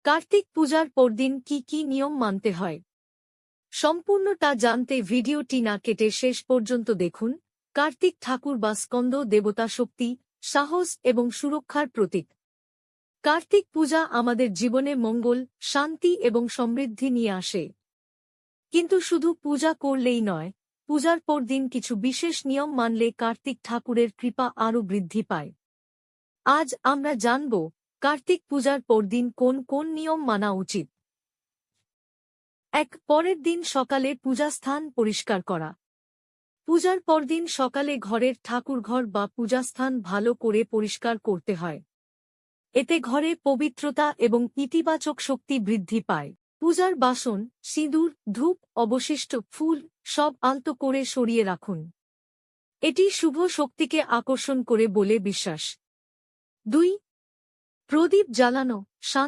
কার্তিক পূজার পরদিন কি নিয়ম মানতে হয় সম্পূর্ণটা জানতে ভিডিওটি না কেটে শেষ পর্যন্ত দেখুন। কার্তিক ঠাকুর বা স্কন্দ দেবতা শক্তি, সাহস এবং সুরক্ষার প্রতীক। কার্তিক পূজা আমাদের জীবনে মঙ্গল, শান্তি এবং সমৃদ্ধি নিয়ে আসে। কিন্তু শুধু পূজা করলেই নয়, পূজার পরদিন কিছু বিশেষ নিয়ম মানলে কার্তিক ঠাকুরের কৃপা আরও বৃদ্ধি পায়। আজ আমরা জানব কার্তিক পূজার পরদিন কোন কোন নিয়ম মানা উচিত। পরের দিন সকালে পূজাস্থান পরিষ্কার করা। পূজার পরদিন সকালে ঘরের ঠাকুরঘর বা পূজাস্থান ভালো করে পরিষ্কার করতে হয়। এতে ঘরে পবিত্রতা এবং ইতিবাচক শক্তি বৃদ্ধি পায়। পূজার বাসন, সিঁদুর, ধূপ, অবশিষ্ট ফুল সব আলতো করে সরিয়ে রাখুন। এটি শুভ শক্তিকে আকর্ষণ করে বলে বিশ্বাস। 2. প্রদীপ জ্বালানো, শান্ত